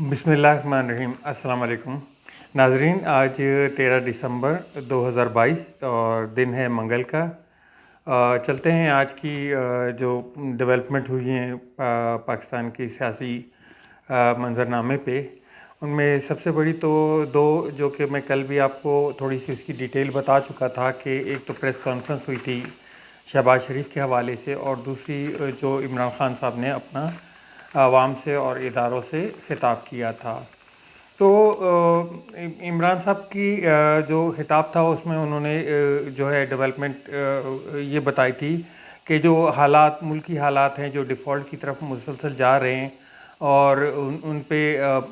बिस्मिल्लाहिर्रहमानिर्रहीम। अस्सलाम वालेकुम नाजरीन। आज 13 दिसंबर 2022 और दिन है मंगल का। चलते हैं आज की जो डेवलपमेंट हुई हैं पाकिस्तान की सियासी मंजरनामे पे। उनमें सबसे बड़ी तो दो, जो कि मैं कल भी आपको थोड़ी सी उसकी डिटेल बता चुका था कि एक तो प्रेस कॉन्फ्रेंस हुई थी शहबाज शरीफ के हवाले से, और दूसरी जो इमरान खान साहब ने अपना आवाम से और इदारों से खिताब किया था। तो इमरान साहब की जो खिताब था उसमें उन्होंने जो है डेवलपमेंट ये बताई थी कि जो हालात, मुल्की हालात हैं जो डिफ़ॉल्ट की तरफ मुसलसल जा रहे हैं, और उन पे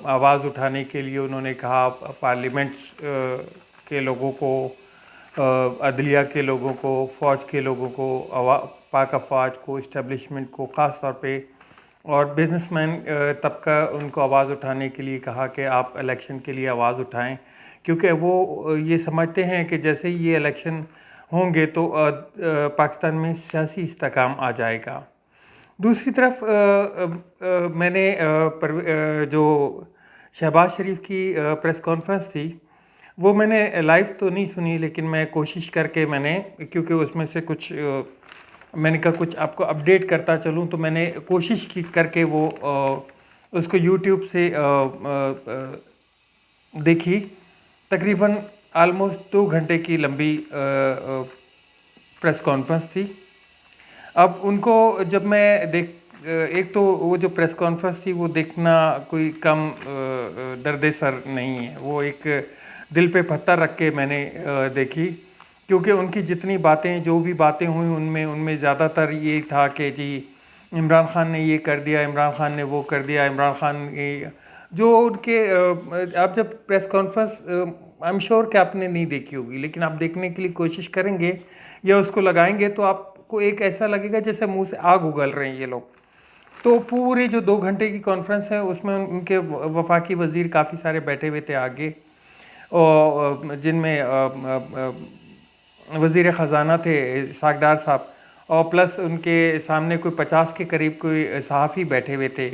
आवाज़ उठाने के लिए उन्होंने कहा पार्लियामेंट के लोगों को, अदलिया के लोगों को, फ़ौज के लोगों को, पाक अफवाज को, इस्टेब्लिशमेंट को ख़ास तौर पे, और बिजनेसमैन तबका, उनको आवाज़ उठाने के लिए कहा कि आप इलेक्शन के लिए आवाज़ उठाएं, क्योंकि वो ये समझते हैं कि जैसे ही ये इलेक्शन होंगे तो पाकिस्तान में सियासी इस्तेहकाम आ जाएगा। दूसरी तरफ मैंने जो शहबाज शरीफ की प्रेस कॉन्फ्रेंस थी वो मैंने लाइव तो नहीं सुनी, लेकिन मैं कोशिश करके मैंने, क्योंकि उसमें से कुछ मैंने कहा कुछ आपको अपडेट करता चलूँ, तो मैंने कोशिश की करके वो उसको यूट्यूब से देखी। तकरीबन आलमोस्ट 2 घंटे की लंबी प्रेस कॉन्फ्रेंस थी। अब उनको जब मैं एक तो वो जो प्रेस कॉन्फ्रेंस थी वो देखना कोई कम दर्द सर नहीं है, वो एक दिल पे पत्थर रख के मैंने देखी, क्योंकि उनकी जितनी बातें, जो भी बातें हुई उनमें ज़्यादातर ये था कि जी इमरान खान ने ये कर दिया, इमरान खान ने वो कर दिया, इमरान खान ये जो उनके आप जब press conference I am sure कि आपने नहीं देखी होगी, लेकिन आप देखने के लिए कोशिश करेंगे या उसको लगाएंगे तो आपको एक ऐसा लगेगा जैसे मुंह से आग उगल रहे हैं ये लोग। तो पूरे जो 2 घंटे की कॉन्फ्रेंस है उसमें उनके वफाकी वज़ीर काफ़ी सारे बैठे हुए थे आगे, और जिनमें वज़ीर ख़जाना थे सागडार साहब, और प्लस उनके सामने कोई 50 के करीब कोई सहाफ़ी बैठे हुए थे।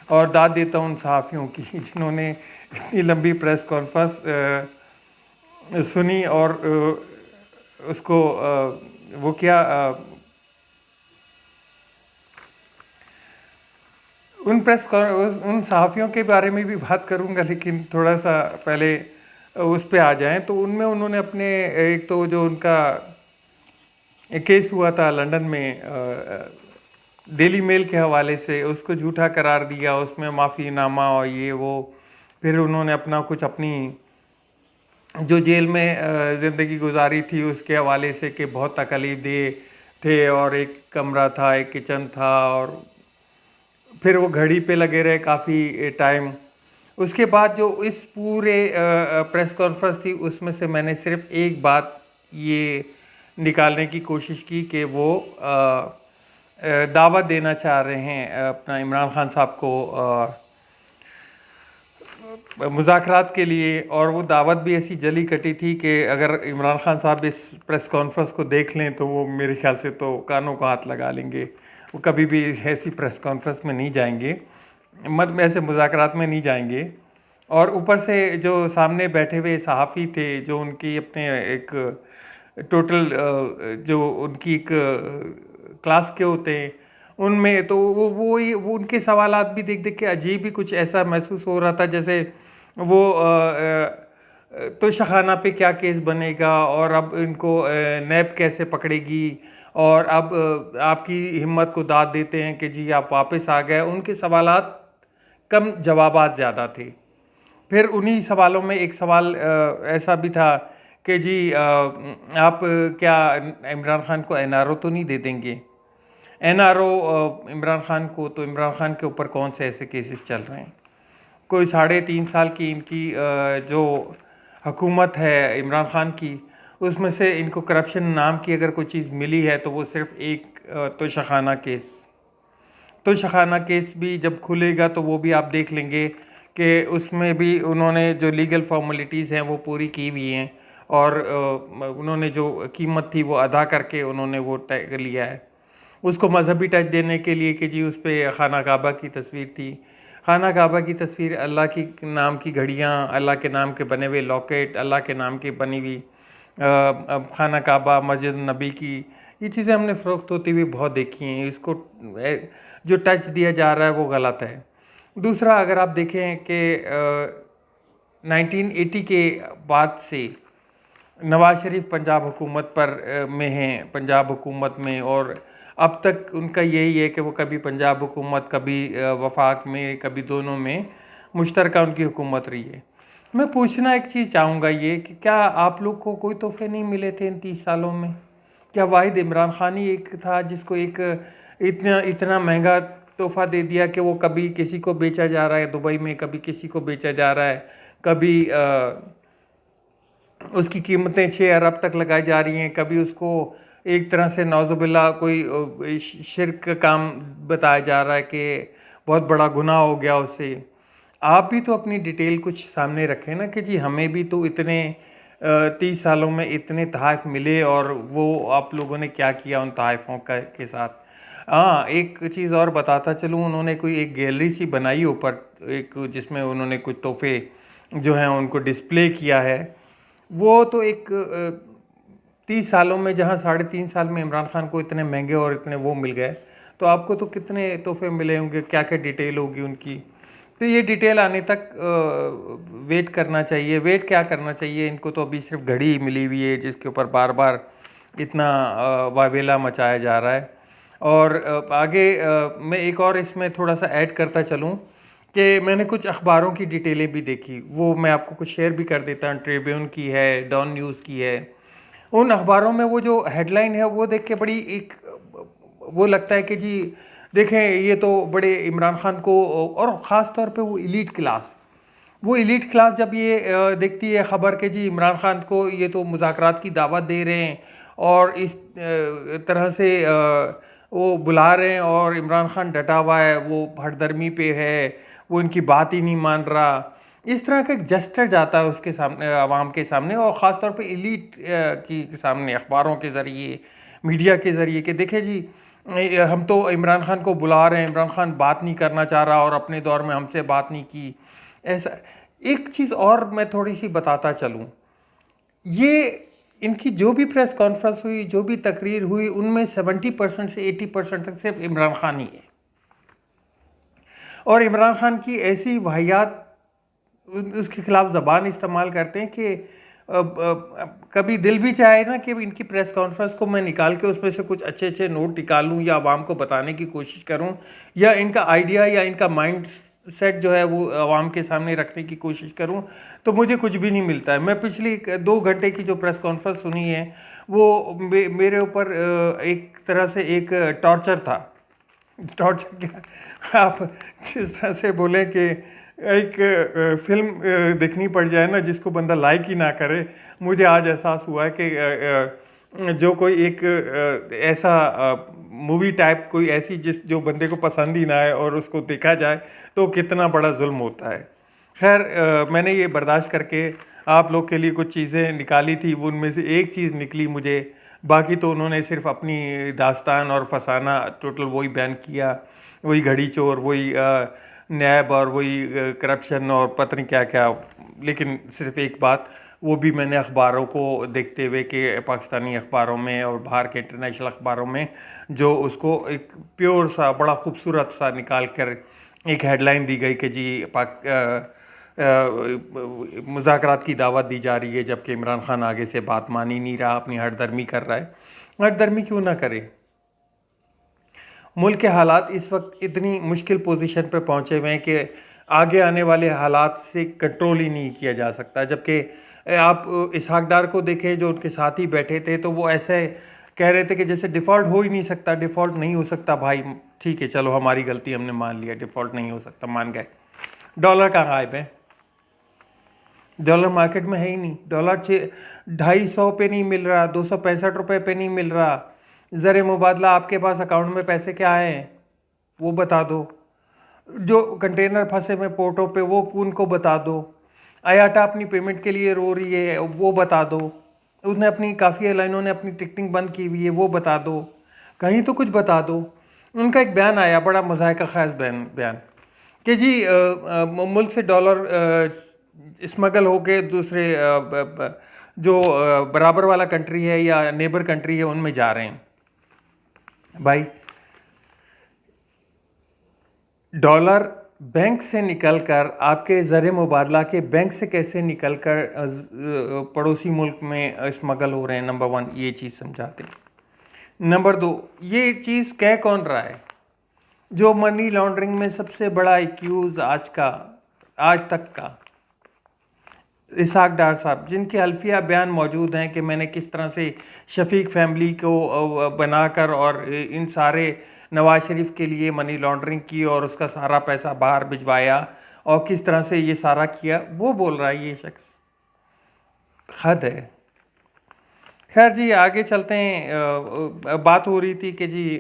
और दाद देता हूँ उन सहाफ़ियों की जिन्होंने इतनी लंबी प्रेस कॉन्फ्रेंस सुनी और उसको वो क्या उन सहाफ़ियों के बारे में भी बात करूंगा, लेकिन थोड़ा सा पहले उस पे आ जाएं। तो उनमें उन्होंने अपने, एक तो जो उनका केस हुआ था लंदन में डेली मेल के हवाले से, उसको झूठा करार दिया, उसमें माफ़ीनामा और ये वो। फिर उन्होंने अपना कुछ अपनी जो जेल में ज़िंदगी गुजारी थी उसके हवाले से कि बहुत तकलीफ दे थे, और एक कमरा था, एक किचन था, और फिर वो घड़ी पे लगे रहे काफ़ी टाइम। उसके बाद जो इस पूरे प्रेस कॉन्फ्रेंस थी उसमें से मैंने सिर्फ एक बात ये निकालने की कोशिश की कि वो दावत देना चाह रहे हैं अपना इमरान खान साहब को मुज़ाकरात के लिए, और वो दावत भी ऐसी जली कटी थी कि अगर इमरान खान साहब इस प्रेस कॉन्फ्रेंस को देख लें तो वो मेरे ख्याल से तो कानों को हाथ लगा लेंगे, वो कभी भी ऐसी प्रेस कॉन्फ्रेंस में नहीं जाएंगे, मतलब ऐसे मुज़ाकरात में नहीं जाएंगे। और ऊपर से जो सामने बैठे हुए सहाफ़ी थे जो उनकी अपने एक टोटल जो उनकी एक क्लास के होते हैं उनमें, तो वो उनके सवालात भी देख देख के अजीब ही कुछ ऐसा महसूस हो रहा था जैसे वो तो शखाना पे क्या केस बनेगा, और अब इनको नैब कैसे पकड़ेगी, और अब आपकी हिम्मत को दाद देते हैं कि जी आप वापस आ गए। उनके सवालात कम, जवाबात ज़्यादा थे। फिर उन्हीं सवालों में एक सवाल ऐसा भी था कि जी आप क्या इमरान खान को एनआरओ तो नहीं दे देंगे? एनआरओ इमरान खान को, तो इमरान खान के ऊपर कौन से ऐसे केसेस चल रहे हैं? कोई 3.5 साल की इनकी जो हुकूमत है इमरान खान की, उसमें से इनको करप्शन नाम की अगर कोई चीज़ मिली है तो वो सिर्फ एक तोशाखाना केस। तोशाखाना केस भी जब खुलेगा तो वो भी आप देख लेंगे कि उसमें भी उन्होंने जो लीगल फॉर्मेलिटीज़ हैं वो पूरी की हुई हैं, और उन्होंने जो कीमत थी वो अदा करके उन्होंने वो तय लिया है। उसको मजहबी टच देने के लिए कि जी उस पर खाना काबा की तस्वीर थी, खाना काबा की तस्वीर, अल्लाह की नाम की घड़ियाँ, अल्लाह के नाम के बने हुए लॉकेट, अल्लाह के नाम की बनी हुई खाना काबा, मस्जिद नबी की, ये चीज़ें हमने फ़रोख्त होती हुई बहुत देखी हैं। इसको जो टच दिया जा रहा है वो गलत है। दूसरा, अगर आप देखें कि 1980 के बाद से नवाज़ शरीफ पंजाब हुकूमत में हैं, पंजाब हुकूमत में, और अब तक उनका यही है कि वो कभी पंजाब हुकूमत, कभी वफाक में, कभी दोनों में मुश्तरका उनकी हुकूमत रही है। मैं पूछना एक चीज़ चाहूँगा ये कि क्या आप लोग को कोई तोहफे नहीं मिले थे इन 30 सालों में? क्या वाहिद इमरान खान ही एक था जिसको एक इतना इतना महंगा तोहफा दे दिया कि वो कभी किसी को बेचा जा रहा है दुबई में, कभी किसी को बेचा जा रहा है, कभी उसकी कीमतें 6 अरब तक लगाई जा रही हैं, कभी उसको एक तरह से नौजुबिल्ला कोई शिर्क का काम बताया जा रहा है कि बहुत बड़ा गुनाह हो गया उससे। आप भी तो अपनी डिटेल कुछ सामने रखें ना कि जी हमें भी तो इतने 30 सालों में इतने तोहफ़े मिले और वो आप लोगों ने क्या किया उन तोहफ़ों का के साथ। हाँ, एक चीज़ और बताता चलूँ, उन्होंने कोई एक गैलरी सी बनाई ऊपर, एक जिसमें उन्होंने कुछ तोहफ़े जो हैं उनको डिस्प्ले किया है। वो तो एक 30 सालों में, जहाँ 3.5 साल में इमरान खान को इतने महंगे और इतने वो मिल गए, तो आपको तो कितने तोहफे मिले होंगे, क्या क्या डिटेल होगी उनकी। तो ये डिटेल आने तक वेट करना चाहिए। वेट क्या करना चाहिए, इनको तो अभी सिर्फ घड़ी ही मिली हुई है जिसके ऊपर बार बार इतना वावेला मचाया जा रहा है। और आगे मैं एक और इसमें थोड़ा सा ऐड करता चलूँ कि मैंने कुछ अखबारों की डिटेलें भी देखी, वो मैं आपको कुछ शेयर भी कर देता हूँ। ट्रिब्यून की है, डॉन न्यूज़ की है। उन अखबारों में वो जो हेडलाइन है वो देख के बड़ी एक वो लगता है कि जी देखें, ये तो बड़े इमरान खान को, और ख़ास तौर पे वो इलीट क्लास जब ये देखती है ख़बर के जी इमरान खान को ये तो मुज़ाकरात की दावत दे रहे हैं और इस तरह से वो बुला रहे हैं, और इमरान खान डटा हुआ है, वो हठधर्मी पे है, वो इनकी बात ही नहीं मान रहा, इस तरह का एक जेस्चर जाता है उसके सामने, आवाम के सामने, और ख़ास तौर पे एलीट की सामने, अखबारों के ज़रिए, मीडिया के ज़रिए, कि देखें जी हम तो इमरान खान को बुला रहे हैं, इमरान खान बात नहीं करना चाह रहा और अपने दौर में हमसे बात नहीं की। ऐसा एक चीज़ और मैं थोड़ी सी बताता चलूँ, ये इनकी जो भी प्रेस कॉन्फ्रेंस हुई, जो भी तकरीर हुई, उनमें 70% से 80% तक सिर्फ इमरान खान ही है। और इमरान खान की ऐसी वाहियात उसके खिलाफ ज़बान इस्तेमाल करते हैं कि कभी दिल भी चाहे ना कि इनकी प्रेस कॉन्फ्रेंस को मैं निकाल के उसमें से कुछ अच्छे अच्छे नोट निकालूं या आवाम को बताने की कोशिश करूं, या इनका आइडिया या इनका माइंड सेट जो है वो आवाम के सामने रखने की कोशिश करूं, तो मुझे कुछ भी नहीं मिलता है। मैं पिछली 2 घंटे की जो प्रेस कॉन्फ्रेंस सुनी है वो मेरे ऊपर एक तरह से एक टॉर्चर था। टॉर्चर क्या, आप जिस तरह से बोले कि एक फिल्म देखनी पड़ जाए ना जिसको बंदा लाइक ही ना करे। मुझे आज एहसास हुआ है कि जो कोई एक ऐसा मूवी टाइप कोई ऐसी जो बंदे को पसंद ही ना आए और उसको देखा जाए तो कितना बड़ा जुल्म होता है। खैर मैंने ये बर्दाश्त करके आप लोग के लिए कुछ चीज़ें निकाली थी, वो उनमें से एक चीज़ निकली मुझे, बाकी तो उन्होंने सिर्फ अपनी दास्तान और फसाना टोटल वही बयान किया, वही घड़ी चोर, वही नैब और वही करप्शन और पता नहीं क्या क्या। लेकिन सिर्फ एक बात, वो भी मैंने अखबारों को देखते हुए कि पाकिस्तानी अखबारों में और बाहर के इंटरनेशनल अखबारों में जो उसको एक प्योर सा बड़ा खूबसूरत सा निकाल कर एक हेडलाइन दी गई कि जी मुज़ाकरात की दावत दी जा रही है, जबकि इमरान खान आगे से बात मान ही नहीं रहा, अपनी हठधर्मी कर रहा है। हठधर्मी क्यों ना करे, मुल्क के हालात इस वक्त इतनी मुश्किल पोजीशन पे पहुंचे हुए हैं कि आगे आने वाले हालात से कंट्रोल ही नहीं किया जा सकता। जबकि आप इसहाक डार को देखें जो उनके साथ ही बैठे थे, तो वो ऐसे कह रहे थे कि जैसे डिफ़ॉल्ट हो ही नहीं सकता, डिफ़ॉल्ट नहीं हो सकता भाई, ठीक है चलो हमारी गलती, हमने मान लिया, डिफ़ॉल्ट नहीं हो सकता, मान गए। डॉलर कहाँ गायब है? डॉलर मार्केट में है ही नहीं। डॉलर 250 पे नहीं मिल रहा, 265 रुपये पे नहीं मिल रहा। ज़र मुबादला आपके पास अकाउंट में पैसे क्या हैं वो बता दो। जो कंटेनर फंसे हुए पोर्टों पे वो उनको बता दो। आयाटा अपनी पेमेंट के लिए रो रही है वो बता दो। उसने अपनी काफ़ी एयरलाइनों ने अपनी टिकटिंग बंद की हुई है वो बता दो। कहीं तो कुछ बता दो। उनका एक बयान आया, बड़ा मज़ाक़ ख़ास बयान, कि जी मुल्क से डॉलर स्मगल होके दूसरे जो बराबर वाला कंट्री है या नेबर कंट्री है उनमें जा रहे हैं। भाई डॉलर बैंक से निकलकर आपके ज़र मुबादला के बैंक से कैसे निकलकर पड़ोसी मुल्क में स्मगल हो रहे हैं, नंबर वन ये चीज़ समझाते हैं। नंबर दो, ये चीज़ कह कौन रहा है? जो मनी लॉन्ड्रिंग में सबसे बड़ा एक्यूज आज तक का इसहाक डार साहब, जिनके हल्फिया बयान मौजूद हैं कि मैंने किस तरह से शफीक फैमिली को बनाकर और इन सारे नवाज शरीफ के लिए मनी लॉन्ड्रिंग की और उसका सारा पैसा बाहर भिजवाया और किस तरह से ये सारा किया, वो बोल रहा है ये शख्स। हद है। खैर जी आगे चलते हैं। बात हो रही थी कि जी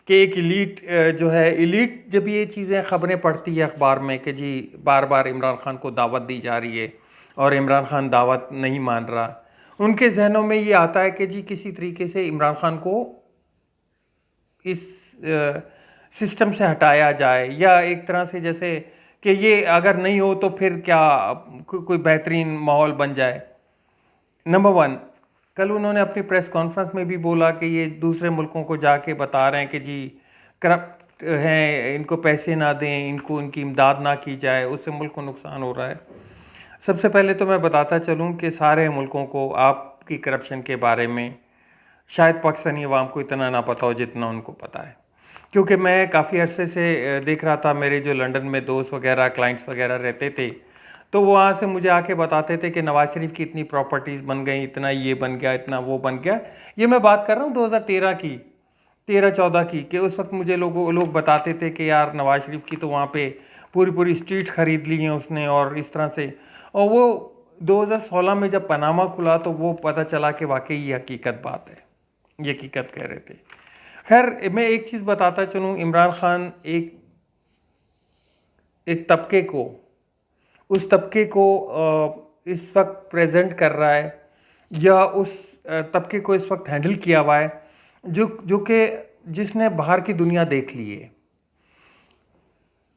कि एक इलीट जो है, इलीट जब ये चीज़ें खबरें पढ़ती है अखबार में कि जी बार बार इमरान खान को दावत दी जा रही है और इमरान खान दावत नहीं मान रहा, उनके जहनों में ये आता है कि जी किसी तरीके से इमरान खान को इस सिस्टम से हटाया जाए, या एक तरह से जैसे कि ये अगर नहीं हो तो फिर क्या कोई बेहतरीन माहौल बन जाए। नंबर वन, कल उन्होंने अपनी प्रेस कॉन्फ्रेंस में भी बोला कि ये दूसरे मुल्कों को जाके बता रहे हैं कि जी करप्ट हैं, इनको पैसे ना दें, इनको इनकी इमदाद ना की जाए, उससे मुल्क को नुकसान हो रहा है। सबसे पहले तो मैं बताता चलूँ कि सारे मुल्कों को आपकी करप्शन के बारे में शायद पाकिस्तानी अवाम को इतना ना पता हो जितना उनको पता है, क्योंकि मैं काफ़ी अरसे से देख रहा था, मेरे जो लंदन में दोस्त वगैरह क्लाइंट्स वगैरह रहते थे तो वहाँ से मुझे आके बताते थे कि नवाज शरीफ की इतनी प्रॉपर्टीज़ बन गई, इतना ये बन गया, इतना वो बन गया। ये मैं बात कर रहा हूँ 2013 की, 13-14 की, कि उस वक्त मुझे लोग बताते थे कि यार नवाज शरीफ की तो वहाँ पे पूरी स्ट्रीट ख़रीद ली है उसने और इस तरह से। और वो 2016 में जब पनामा खुला तो वो पता चला कि वाकई ये हकीकत बात है, ये हकीकत कह रहे थे। खैर मैं एक चीज़ बताता चलूँ, इमरान खान एक तबके को, उस तबके को इस वक्त प्रेजेंट कर रहा है, या उस तबके को इस वक्त हैंडल किया हुआ है जो कि जिसने बाहर की दुनिया देख ली है।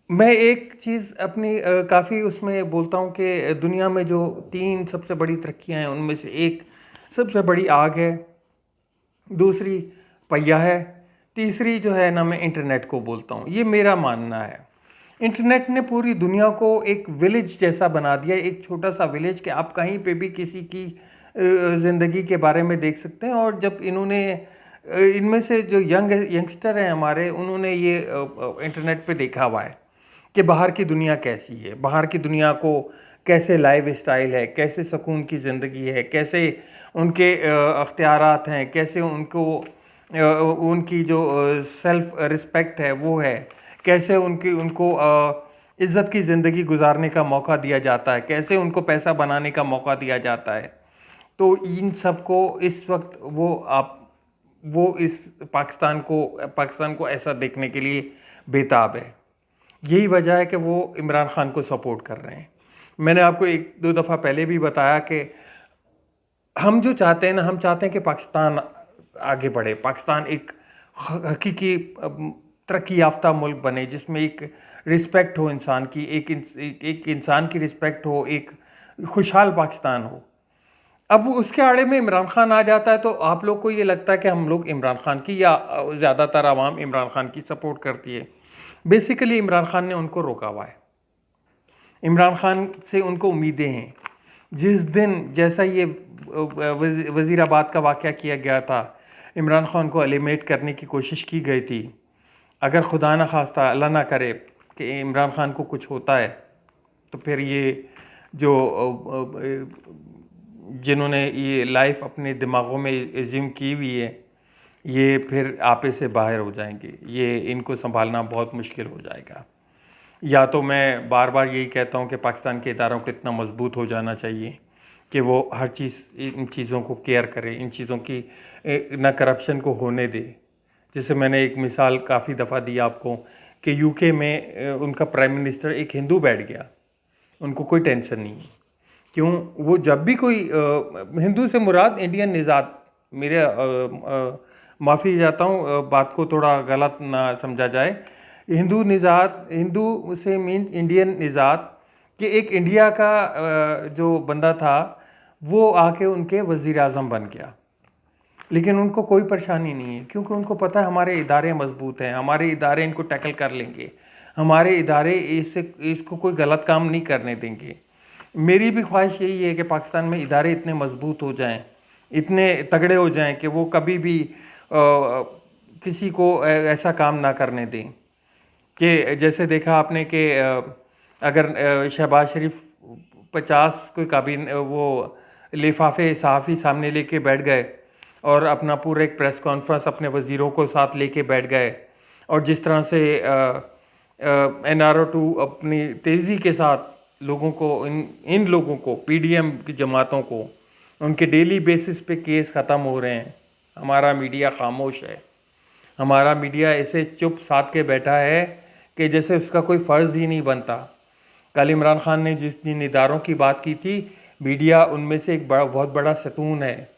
मैं एक चीज़ अपनी काफ़ी उसमें बोलता हूँ कि दुनिया में जो 3 सबसे बड़ी तरक्कियाँ हैं उनमें से एक सबसे बड़ी आग है, दूसरी पहिया है, तीसरी जो है ना मैं इंटरनेट को बोलता हूँ। ये मेरा मानना है। इंटरनेट ने पूरी दुनिया को एक विलेज जैसा बना दिया, एक छोटा सा विलेज कि आप कहीं पे भी किसी की ज़िंदगी के बारे में देख सकते हैं। और जब इनमें से जो यंगस्टर हैं हमारे, उन्होंने ये इंटरनेट पे देखा हुआ है कि बाहर की दुनिया कैसी है, बाहर की दुनिया को कैसे लाइफ स्टाइल है, कैसे सुकून की ज़िंदगी है, कैसे उनके अख्तियारात हैं, कैसे उनकी जो सेल्फ रिस्पेक्ट है वो है, कैसे उनको इज़्ज़त की ज़िंदगी गुजारने का मौका दिया जाता है, कैसे उनको पैसा बनाने का मौका दिया जाता है। तो इन सब को इस वक्त वो इस पाकिस्तान को ऐसा देखने के लिए बेताब है। यही वजह है कि वो इमरान खान को सपोर्ट कर रहे हैं। मैंने आपको 1-2 दफ़ा पहले भी बताया कि हम जो चाहते हैं ना, हम चाहते हैं कि पाकिस्तान आगे बढ़े, पाकिस्तान एक हकीकी तरक्की याफ्ता मुल्क बने जिसमें एक रिस्पेक्ट हो इंसान की, एक इंसान की रिस्पेक्ट हो, एक खुशहाल पाकिस्तान हो। अब उसके आड़े में इमरान खान आ जाता है तो आप लोग को ये लगता है कि हम लोग इमरान खान की, या ज़्यादातर आवाम इमरान खान की सपोर्ट करती है। बेसिकली इमरान खान ने उनको रोका हुआ है, इमरान खान से उनको उम्मीदें हैं। जिस दिन जैसा ये वज़ीराबाद का वाक़या किया गया था, इमरान खान को एलिमिनेट करने की कोशिश की गई थी, अगर खुदा न खास्ता अल्लाह ना करे कि इमरान खान को कुछ होता है तो फिर ये जो जिन्होंने ये लाइफ अपने दिमागों में एज्यूम की हुई है, ये फिर आपे से बाहर हो जाएंगे, ये इनको संभालना बहुत मुश्किल हो जाएगा। या तो मैं बार बार यही कहता हूँ कि पाकिस्तान के इदारों को इतना मजबूत हो जाना चाहिए कि वो हर चीज़ इन चीज़ों को केयर करे, इन चीज़ों की ना करप्शन को होने दे। जैसे मैंने एक मिसाल काफ़ी दफ़ा दी आपको कि यूके में उनका प्राइम मिनिस्टर एक हिंदू बैठ गया, उनको कोई टेंशन नहीं है। क्यों? वो जब भी कोई हिंदू से मुराद इंडियन निज़ात, मेरे माफ़ी चाहता हूँ बात को थोड़ा गलत ना समझा जाए, हिंदू निज़ात, हिंदू से मीन्स इंडियन निज़ात कि एक इंडिया का जो बंदा था वो आके उनके वज़ीर आज़म बन गया, लेकिन उनको कोई परेशानी नहीं है क्योंकि उनको पता है हमारे इदारे मजबूत हैं, हमारे इदारे इनको टैकल कर लेंगे, हमारे इदारे इसको कोई गलत काम नहीं करने देंगे। मेरी भी ख्वाहिश यही है कि पाकिस्तान में इदारे इतने मजबूत हो जाएं, इतने तगड़े हो जाएं कि वो कभी भी किसी को ऐसा काम ना करने दें कि जैसे देखा आपने कि अगर शहबाज शरीफ 50 कोई काबिन वो लिफाफे सहाफ़ी सामने लेके बैठ गए और अपना पूरा एक प्रेस कॉन्फ्रेंस अपने वज़ीरों को साथ लेके बैठ गए, और जिस तरह से NRO 2 अपनी तेज़ी के साथ लोगों को इन लोगों को PDM की जमातों को उनके डेली बेसिस पे केस ख़त्म हो रहे हैं, हमारा मीडिया खामोश है। हमारा मीडिया ऐसे चुप साध के बैठा है कि जैसे उसका कोई फ़र्ज़ ही नहीं बनता। कल इमरान खान ने जिन इदारों की बात की थी, मीडिया उनमें से एक बहुत बड़ा सतून है।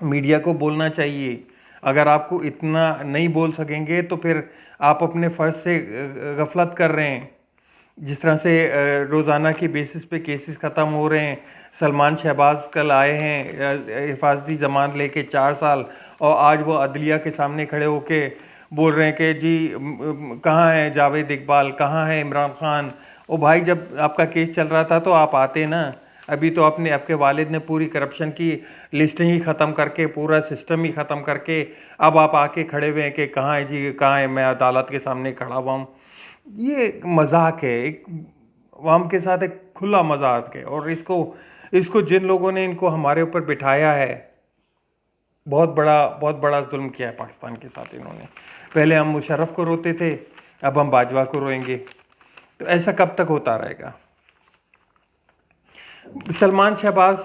मीडिया को बोलना चाहिए। अगर आपको इतना नहीं बोल सकेंगे तो फिर आप अपने फ़र्ज से गफलत कर रहे हैं। जिस तरह से रोज़ाना की बेसिस पे केसेस ख़त्म हो रहे हैं। सलमान शहबाज कल आए हैं हिफाजती ज़मानत लेके 4 साल, और आज वो अदलिया के सामने खड़े होके बोल रहे हैं कि जी कहाँ है जावेद इकबाल, कहाँ है इमरान खान। ओ भाई, जब आपका केस चल रहा था तो आप आते ना। अभी तो आपके वालिद ने पूरी करप्शन की लिस्टें ही ख़त्म करके, पूरा सिस्टम ही ख़त्म करके अब आप आके खड़े हुए हैं कि कहाँ है जी, कहाँ है, मैं अदालत के सामने खड़ा हुआ हूँ। ये मजाक है, एक अवाम के साथ एक खुला मजाक है। और इसको जिन लोगों ने इनको हमारे ऊपर बिठाया है, बहुत बड़ा जुल्म किया है पाकिस्तान के साथ इन्होंने। पहले हम मुशर्रफ को रोते थे, अब हम बाजवा को रोएंगे। तो ऐसा कब तक होता रहेगा? सलमान शहबाज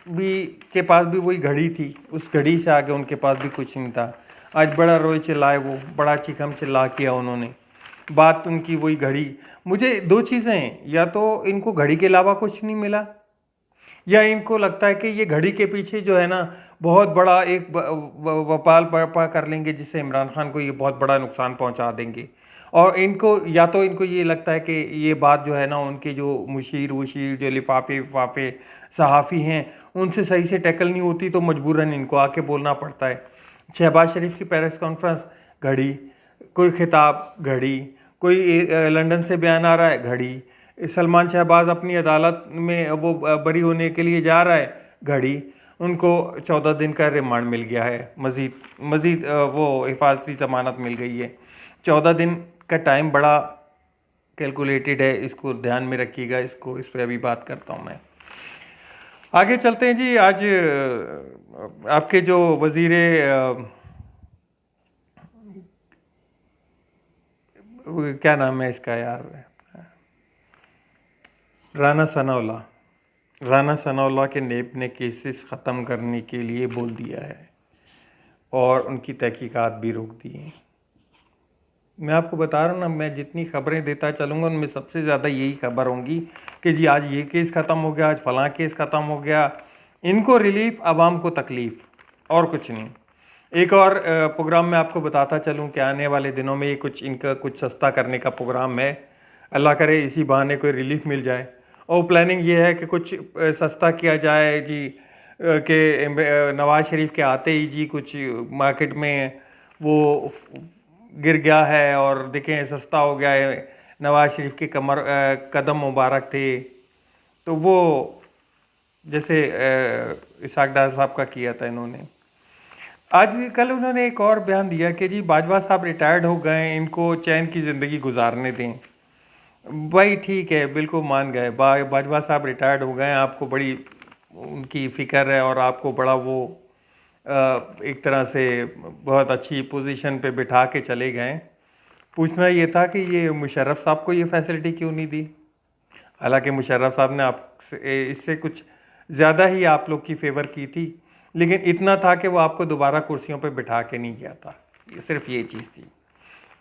के पास भी वही घड़ी थी, उस घड़ी से आगे उनके पास भी कुछ नहीं था। आज बड़ा रोए चिल्लाए, वो बड़ा चिकम चिल्ला किया उन्होंने, बात उनकी वही घड़ी। मुझे 2 चीज़ें हैं, या तो इनको घड़ी के अलावा कुछ नहीं मिला, या इनको लगता है कि ये घड़ी के पीछे जो है ना बहुत बड़ा एक वपाल बर्पा कर लेंगे जिससे इमरान खान को ये बहुत बड़ा नुकसान पहुंचा देंगे। और या तो इनको ये लगता है कि ये बात जो है ना उनके जो मुशीर वशीर जो लिफाफे सहाफ़ी हैं उनसे सही से टैकल नहीं होती, तो मजबूरन इनको आके बोलना पड़ता है। शहबाज शरीफ की प्रेस कॉन्फ्रेंस घड़ी, कोई खिताब घड़ी, कोई लंदन से बयान आ रहा है घड़ी, सलमान शहबाज अपनी अदालत में वो बरी होने के लिए जा रहा है घड़ी, उनको 14 दिन का रिमांड मिल गया है, मज़ीद वो हिफाजती ज़मानत मिल गई है। 14 दिन का टाइम बड़ा कैलकुलेटेड है, इसको ध्यान में रखिएगा। इस पर अभी बात करता हूँ मैं। आगे चलते हैं जी। आज आपके जो वज़ीर क्या नाम है इसका यार, राना सनाउल्लाह के नेब ने केसेस ख़त्म करने के लिए बोल दिया है और उनकी तहकीकात भी रोक दी हैं। मैं आपको बता रहा हूँ ना, मैं जितनी खबरें देता चलूँगा उनमें सबसे ज़्यादा यही खबर होंगी कि जी आज ये केस ख़त्म हो गया, आज फ़लाँ केस ख़त्म हो गया। इनको रिलीफ, आवाम को तकलीफ़, और कुछ नहीं। एक और प्रोग्राम में आपको बताता चलूँ कि आने वाले दिनों में ये इनका कुछ सस्ता करने का प्रोग्राम है। अल्लाह करे इसी बहाने कोई रिलीफ मिल जाए। और प्लानिंग ये है कि कुछ सस्ता किया जाए जी, कि नवाज़ शरीफ के आते ही जी कुछ मार्केट में वो गिर गया है और देखें सस्ता हो गया है, नवाज़ शरीफ के कदम मुबारक थे। तो वो जैसे इसहाक डार साहब का किया था इन्होंने। कल उन्होंने एक और बयान दिया कि जी बाजवा साहब रिटायर्ड हो गए, इनको चैन की ज़िंदगी गुजारने दें। भाई ठीक है, बिल्कुल मान गए, बाजवा साहब रिटायर्ड हो गए, आपको बड़ी उनकी फ़िक्र है और आपको बड़ा वो एक तरह से बहुत अच्छी पोजीशन पे बिठा के चले गए। पूछना ये था कि ये मुशर्रफ साहब को ये फैसिलिटी क्यों नहीं दी? हालांकि मुशर्रफ साहब ने आपसे इससे कुछ ज़्यादा ही आप लोग की फेवर की थी, लेकिन इतना था कि वो आपको दोबारा कुर्सियों पे बिठा के नहीं गया था, सिर्फ ये चीज़ थी।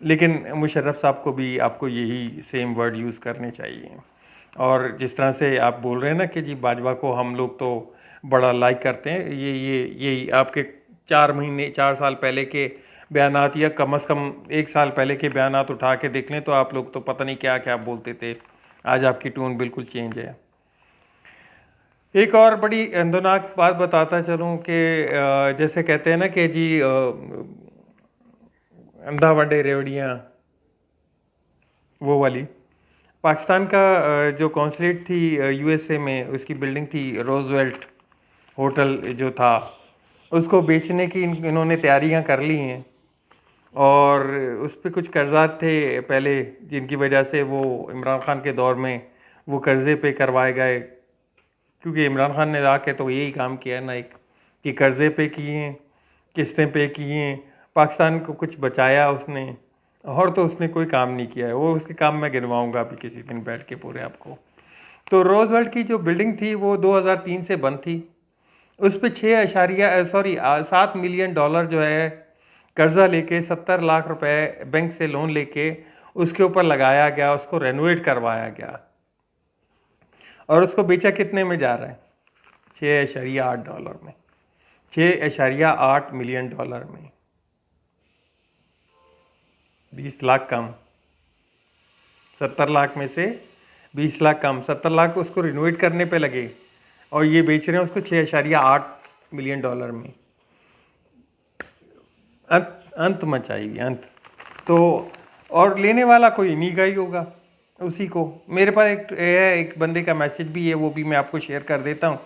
लेकिन मुशर्रफ साहब को भी आपको यही सेम वर्ड यूज़ करने चाहिए। और जिस तरह से आप बोल रहे हैं ना कि जी बाजवा को हम लोग तो बड़ा लाइक करते हैं, ये आपके 4 साल पहले के बयानात या कम से कम 1 साल पहले के बयानात उठा के देख लें तो आप लोग तो पता नहीं क्या क्या बोलते थे। आज आपकी टोन बिल्कुल चेंज है। एक और बड़ी अंदरनाक बात बताता चलूँ कि जैसे कहते हैं ना कि जी अंधा वंडे रेवड़ियाँ, वो वाली। पाकिस्तान का जो कॉन्सुलेट थी यूएसए में, उसकी बिल्डिंग थी रोजवेल्ट होटल जो था, उसको बेचने की इन्होंने तैयारियां कर ली हैं और उस पर कुछ कर्जात थे पहले, जिनकी वजह से वो इमरान खान के दौर में वो कर्ज़े पे करवाए गए, क्योंकि इमरान खान ने आके तो यही काम किया है ना, एक कि कर्ज़े पे किए हैं, किस्तें पे किए हैं, पाकिस्तान को कुछ बचाया उसने, और तो उसने कोई काम नहीं किया है। वो उसके काम मैं गिनवाऊंगा अभी किसी दिन बैठ के पूरे आपको। तो रोजवेल्ट की जो बिल्डिंग थी वो 2003 से बंद थी। उस पर 7 मिलियन डॉलर जो है कर्जा लेके 70 लाख रुपए बैंक से लोन लेके उसके ऊपर लगाया गया, उसको रेनोवेट करवाया गया और उसको बेचा कितने में जा रहा है? 6.8 डॉलर में, 6.8 मिलियन डॉलर में, 20 लाख कम, 70 लाख में से 20 लाख कम, 70 लाख उसको रिनोवेट करने पे लगे और ये बेच रहे हैं उसको 6.8 मिलियन डॉलर में। अंत मचाएगी, अंत। तो और लेने वाला कोई इन्हीं का ही होगा, उसी को। मेरे पास एक बंदे का मैसेज भी है, वो भी मैं आपको शेयर कर देता हूँ।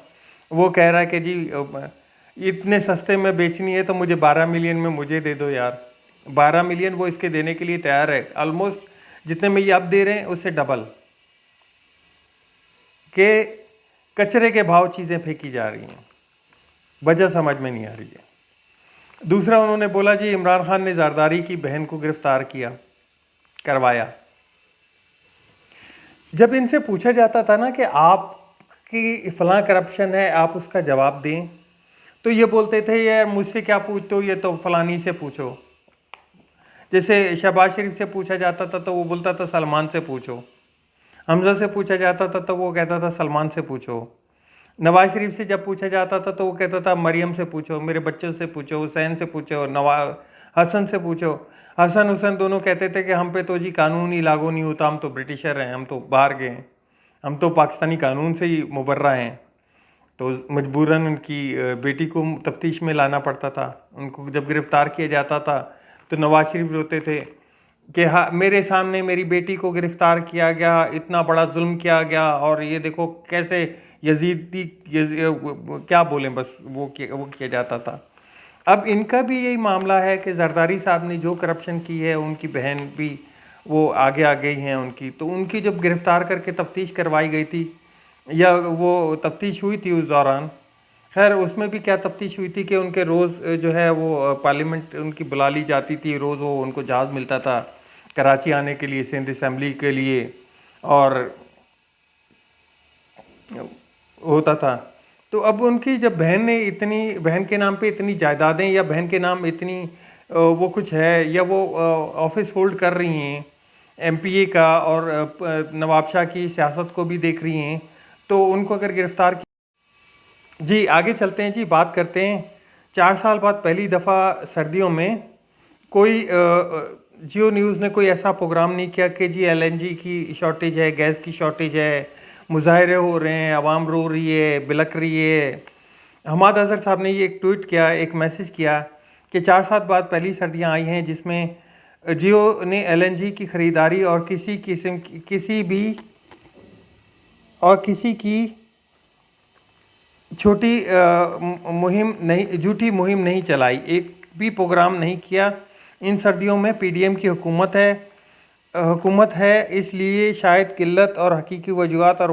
वो कह रहा है कि जी इतने सस्ते में बेचनी है तो मुझे 12 मिलियन में मुझे दे दो यार। 12 मिलियन वो इसके देने के लिए तैयार है, ऑलमोस्ट जितने में ये अब दे रहे हैं उससे डबल के कचरे के भाव चीज़ें फेंकी जा रही हैं, वजह समझ में नहीं आ रही है। दूसरा उन्होंने बोला जी इमरान खान ने जरदारी की बहन को गिरफ्तार करवाया। जब इनसे पूछा जाता था ना कि आपकी फलां करप्शन है, आप उसका जवाब दें, तो ये बोलते थे यार मुझसे क्या पूछते हो, ये तो फलानी से पूछो। जैसे शहबाज शरीफ से पूछा जाता था तो वो बोलता था सलमान से पूछो, हमजा से पूछा जाता था तो वो कहता था सलमान से पूछो, नवाज शरीफ से जब पूछा जाता था तो वो कहता था मरियम से पूछो, मेरे बच्चों से पूछो, हुसैन से पूछो, हसन से पूछो। हसन हुसैन दोनों कहते थे कि हम पे तो जी कानून ही लागू नहीं होता, हम तो ब्रिटिशर हैं, हम तो बाहर गए हैं, हम तो पाकिस्तानी कानून से ही मुबर्रा हैं। तो मजबूरन उनकी बेटी को तफ्तीश में लाना पड़ता था। उनको जब गिरफ़्तार किया जाता था तो नवाज शरीफ रोते थे कि हाँ मेरे सामने मेरी बेटी को गिरफ़्तार किया गया, इतना बड़ा जुल्म किया गया, और ये देखो कैसे क्या बोलें, बस वो किया जाता था। अब इनका भी यही मामला है कि जरदारी साहब ने जो करप्शन की है, उनकी बहन भी वो आगे आ गई हैं उनकी, तो उनकी जब गिरफ़्तार करके तफ्तीश करवाई गई थी या वो तफ्तीश हुई थी उस दौरान, खैर उसमें भी क्या तफ्तीश हुई थी कि उनके रोज़ जो है वो पार्लियामेंट उनकी बुला ली जाती थी, रोज़ वो उनको जहाज़ मिलता था कराची आने के लिए, सिंध असम्बली के लिए, और होता था। तो अब उनकी जब बहन के नाम पे इतनी जायदादें, या बहन के नाम इतनी वो कुछ है, या वो ऑफिस होल्ड कर रही हैं एमपीए का, और नवाब शाह की सियासत को भी देख रही हैं, तो उनको अगर गिरफ़्तार जी आगे चलते हैं जी, बात करते हैं। 4 साल बाद पहली दफ़ा सर्दियों में कोई जियो न्यूज़ ने कोई ऐसा प्रोग्राम नहीं किया कि जी एलएनजी की शॉर्टेज है, गैस की शॉर्टेज है, मुजाहरे हो रहे हैं, आवाम रो रही है, बिलक रही है। हमाद अजहर साहब ने ये एक ट्वीट किया, एक मैसेज किया कि 4 साल बाद पहली सर्दियां आई हैं जिसमें जियो ने एलएनजी की ख़रीदारी और किसी की झूठी मुहिम नहीं चलाई, एक भी प्रोग्राम नहीं किया। इन सर्दियों में पीडीएम की हुकूमत है, इसलिए शायद किल्लत और हकीकी वजूहात और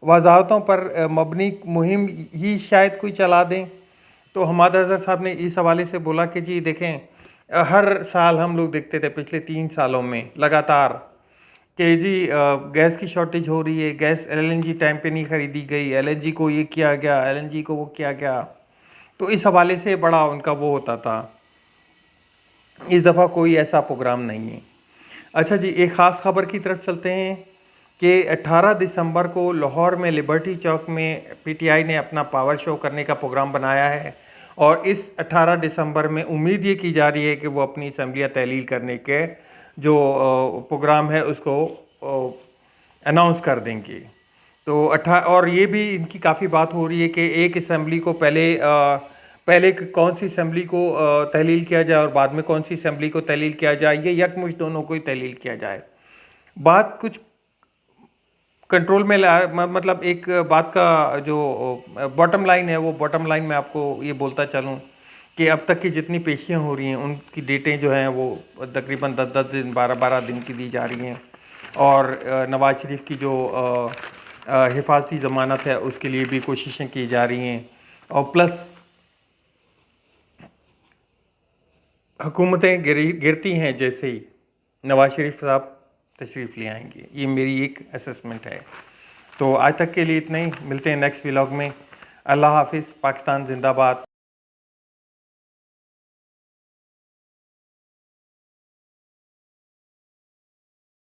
वजाहतों पर मबनी मुहिम ही शायद कोई चला दें। तो हमाद अजहर साहब ने इस हवाले से बोला कि जी देखें, हर साल हम लोग देखते थे पिछले 3 सालों में लगातार कि जी गैस की शॉर्टेज हो रही है, गैस एलएनजी टाइम पे नहीं ख़रीदी गई, एलएनजी को ये किया गया, एलएनजी को वो किया गया। तो इस हवाले से बड़ा उनका वो होता था। इस दफ़ा कोई ऐसा प्रोग्राम नहीं है। अच्छा जी, एक ख़ास ख़बर की तरफ चलते हैं कि 18 दिसंबर को लाहौर में लिबर्टी चौक में पीटीआई ने अपना पावर शो करने का प्रोग्राम बनाया है, और इस 18 दिसंबर में उम्मीद ये की जा रही है कि वो अपनी असम्बलियाँ तहलील करने के जो प्रोग्राम है उसको अनाउंस कर देंगे। तो और ये भी इनकी काफ़ी बात हो रही है कि एक असम्बली को पहले कौन सी असम्बली को तहलील किया जाए और बाद में कौन सी असम्बली को तहलील किया जाए, ये यकमुश्त दोनों को ही तहलील किया जाए। बात कुछ कंट्रोल में मतलब एक बात का जो बॉटम लाइन है, वो बॉटम लाइन में आपको ये बोलता चलूँ कि अब तक की जितनी पेशियाँ हो रही हैं उनकी डेटें जो हैं वो तकरीबन 10-10 दिन 12-12 दिन की दी जा रही हैं। और नवाज शरीफ की जो हिफाजती ज़मानत है उसके लिए भी कोशिशें की जा रही हैं। और प्लस हुकूमतें गिरती हैं जैसे ही नवाज शरीफ साहब तशरीफ़ ले आएंगे, ये मेरी एक असेसमेंट है। तो आज तक के लिए इतना ही, मिलते हैं नेक्स्ट व्लॉग में। अल्लाह हाफिज़, पाकिस्तान जिंदाबाद।